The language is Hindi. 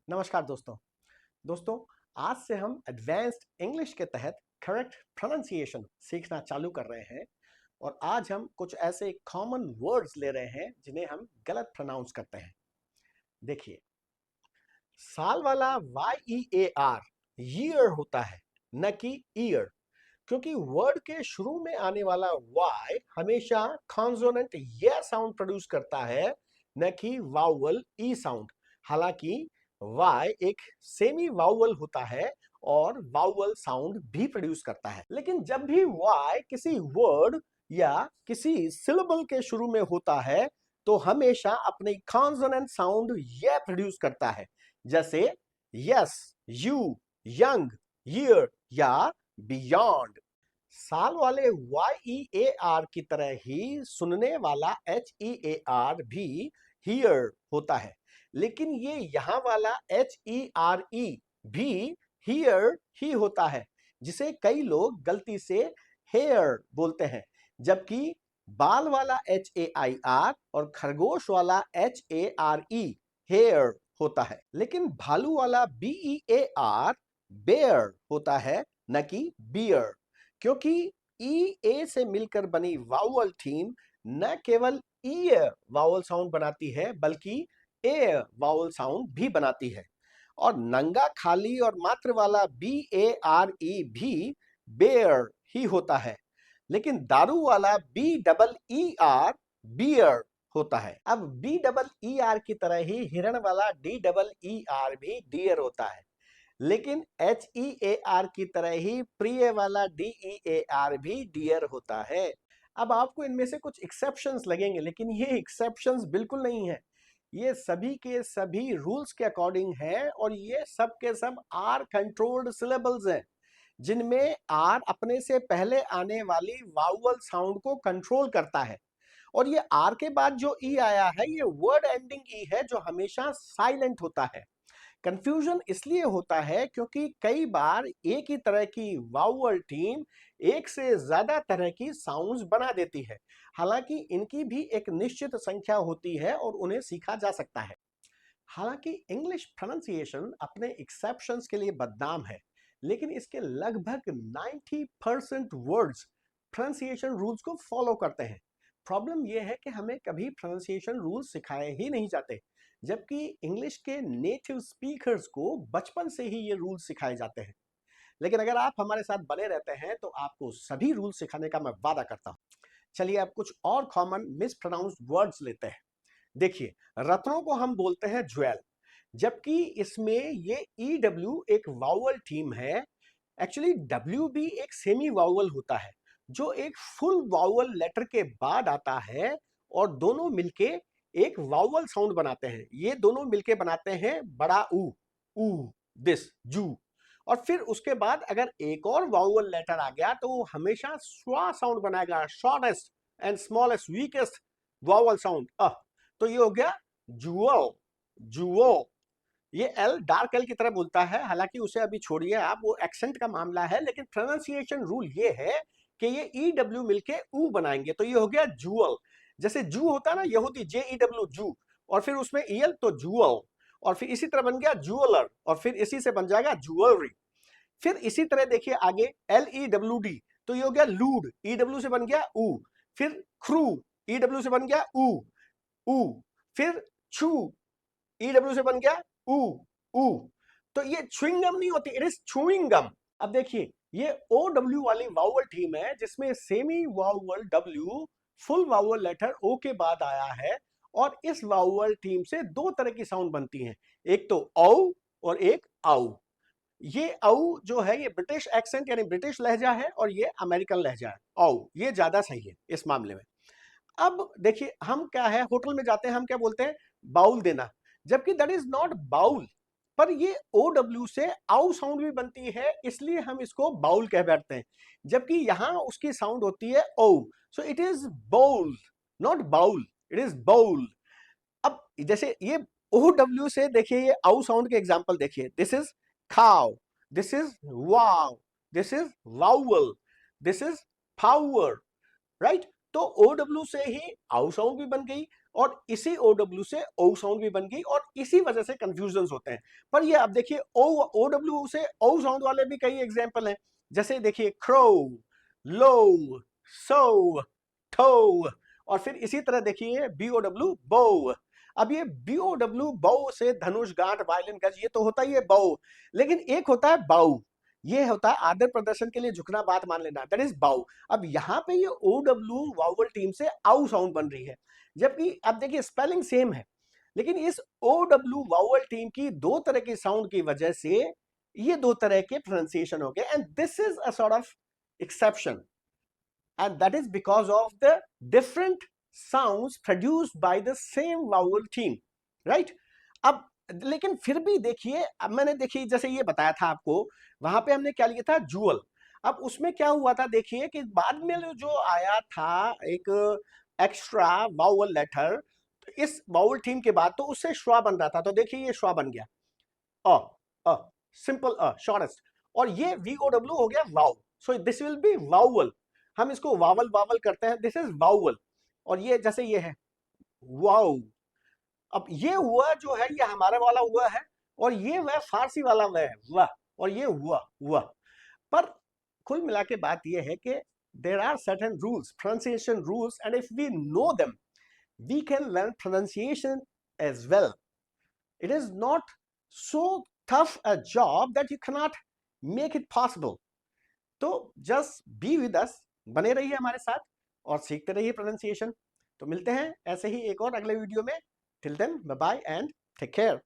नमस्कार दोस्तों। दोस्तों, आज से हम एडवांस्ड इंग्लिश के तहत करेक्ट प्रोनाउंसिएशन सीखना चालू कर रहे हैं और आज हम कुछ ऐसे कॉमन वर्ड्स ले रहे हैं जिन्हें हम गलत प्रोनाउंस करते हैं। देखिए, साल वाला YEAR ईयर होता है, न कि ईयर, क्योंकि वर्ड के शुरू में आने वाला Y हमेशा कॉन्सोनेंट ये साउंड प्रोड्यूस करता है, न कि वाउवल ई साउंड। हालांकि Y एक सेमी वाउवल होता है और वाउवल साउंड भी प्रोड्यूस करता है, लेकिन जब भी Y किसी वर्ड या किसी सिलेबल के शुरू में होता है तो हमेशा अपनी कॉन्सोनेंट साउंड ये प्रोड्यूस करता है, जैसे यस, यू, यंग, ईयर या बियॉन्ड। साल वाले YEAR की तरह ही सुनने वाला HEAR भी हियर होता है, लेकिन ये यहां वाला HERE भी हियर ही होता है, जिसे कई लोग गलती से हेयर बोलते हैं, जबकि बाल वाला HAIR और खरगोश वाला HARE हेयर होता है। लेकिन भालू वाला BEAR बेयर होता है, न कि बियर, क्योंकि ए से मिलकर बनी वाउवल थीम न केवल ई वाउवल साउंड बनाती है बल्कि ए वाउवल साउंड भी बनाती है। और नंगा, खाली और मात्र वाला BARE भी बेयर ही होता है, लेकिन दारू वाला BEER बियर होता है। अब BEER की तरह ही हिरण वाला DEER भी डियर होता है, लेकिन HEAR की तरह ही प्रिय वाला DEAR भी डियर होता है। अब आपको इनमें से कुछ एक्सेप्शंस लगेंगे, लेकिन ये एक्सेप्शंस बिल्कुल नहीं है। ये सभी के सभी रूल्स के अकॉर्डिंग है और ये सब के सब आर कंट्रोल्ड सिलेबल्स हैं, जिनमें आर अपने से पहले आने वाली वाउवल साउंड को कंट्रोल करता है। और ये आर के बाद जो ई आया है ये वर्ड एंडिंग ई है, जो हमेशा साइलेंट होता है। कंफ्यूजन इसलिए होता है क्योंकि कई बार एक ही तरह की वाउवल टीम एक से ज्यादा तरह की साउंड्स बना देती है। हालांकि इनकी भी एक निश्चित संख्या होती है और उन्हें सीखा जा सकता है। हालांकि इंग्लिश प्रोनाउंसिएशन अपने एक्सेप्शंस के लिए बदनाम है, लेकिन इसके लगभग 90% वर्ड्स प्रोनाउंसिएशन रूल्स को फॉलो करते हैं। प्रॉब्लम यह है कि हमें कभी प्रोनाउंसिएशन रूल्स सिखाए ही नहीं जाते, जबकि इंग्लिश के नेटिव स्पीकर्स को बचपन से ही ये रूल्स सिखाए जाते हैं। लेकिन अगर आप हमारे साथ बने रहते हैं तो आपको सभी रूल्स सिखाने का मैं वादा करता हूं। चलिए अब कुछ और कॉमन मिसप्रोनाउंस्ड वर्ड्स लेते हैं। देखिए, रत्नों को हम बोलते हैं ज्वेल, जबकि इसमें ये EW एक वाउवल थीम है। एक्चुअली डब्ल्यू भी एक सेमी वाउवल होता है, जो एक फुल वाउवल लेटर के बाद आता है और दोनों मिलके एक वाउवल साउंड बनाते हैं। ये दोनों मिलके बनाते हैं बड़ा ऊ, दिस, जू। और फिर उसके बाद अगर एक और वाउवल लेटर आ गया तो वो हमेशा स्वा साउंड बनाएगा, shortest and smallest weakest vowel sound तो ये हो गया जुओ, जुओ। ये एल डार्क एल की तरह बोलता है, हालांकि उसे अभी छोड़िए आप, वो एक्सेंट का मामला है, लेकिन प्रोनाउंसिएशन रूल ये है कि ये EW मिलके ऊ बनाएंगे, तो ये हो गया जूअल। जैसे जू होता है ना, ये होती JEW जू, और फिर उसमें EL तो जूअल, और फिर इसी तरह बन गया जूअलर, और फिर इसी से बन जाएगा जूअलरी। फिर इसी तरह देखिए आगे LEWD, तो ये हो गया लूड, EW से बन गया ऊ। फिर क्रू, EW से बन गया ऊ। फिर छू, EW से बन गया ऊ। तो ये च्युइंगम नहीं होती, इट इज चूइंगम। अब देखिए, ये OW वाली वाउवल थीम है, जिसमें semi vowel W full vowel letter O के बाद आया है, और इस वाउवल थीम से दो तरह की साउंड बनती हैं, एक तो औ और एक आउ। ये औ जो है ये ब्रिटिश एक्सेंट यानी ब्रिटिश लहजा है, और ये अमेरिकन लहजा है। औ ये ज्यादा सही है इस मामले में। अब देखिए, हम क्या है, होटल में जाते हैं, हम क्या बोलते हैं, बाउल देना, जबकि दैट इज नॉट बाउल, पर ये OW से आउ साउंड भी बनती है, इसलिए हम इसको बाउल कह बैठते हैं, जबकि यहां उसकी साउंड होती है O. So it is bowl, not bowl, it is bowl. अब जैसे ये OW से देखिए, ये आउ साउंड के एग्जांपल देखिए, this is cow, this is wow, this is vowel, this is power, right. तो OW से ही आउ साउंड भी बन गई, और इसी ओ डब्ल्यू से ओ साउंड भी बन गई और इसी वजह से कंफ्यूजन होते हैं। पर ये आप देखिए ओ डब्ल्यू से ओ साउंड वाले भी कई एग्जाम्पल हैं। जैसे देखिए क्रो, लो, सो, ठो, और फिर इसी तरह देखिए बी ओ डब्ल्यू बो। अब ये बी ओ डब्ल्यू बो से धनुष, गांठ, वायलिन, गज, ये तो होता ही है बो। लेकिन एक होता है बाउ, ये होता है आदर प्रदर्शन के लिए झुकना, बात मान लेना, दैट इज बाउ। अब यहाँ पे ये ओ डब्ल्यू वावल टीम से आउ साउंड बन रही है, जबकि अब देखिए स्पेलिंग सेम है, लेकिन इस ओ डब्ल्यू वावल टीम की दो तरह की साउंड की वजह से ये दो तरह के प्रोनाउंसिएशन हो गए, and this is a sort of exception, and that is because of the different sounds produced by the same vowel team, right? अब लेकिन फिर भी देखिए, अब मैंने देखिए जैसे ये बताया था आपको, वहां पे हमने क्या लिया था, जूअल। अब उसमें क्या हुआ था देखिए कि बाद में जो आया था एक एक्स्ट्रा वाउल लेटर, इस वाउल थीम के बाद तो उससे श्वा बन रहा था, तो देखिए ये श्वा बन गया, अ अ सिंपल शॉर्टेस्ट, और ये वी ओ डब्ल्यू हो गया wow, so this will be vowel. हम इसको वावल वावल करते हैं, दिस इज वाउल। और ये जैसे ये है वाउ। अब ये हुआ जो है ये हमारा वाला हुआ है, और ये वह फारसी वाला वह है वाह, और ये हुआ हुआ। पर कुल मिला के बात ये है कि there are certain rules, pronunciation rules, and if we know them we can learn pronunciation as well. It is not so tough a job that you cannot make it possible. तो just be with us, बने रहिए हमारे साथ और सीखते रहिए प्रोनाउंसिएशन। तो मिलते हैं ऐसे ही एक और अगले वीडियो में। Till then, bye bye and take care.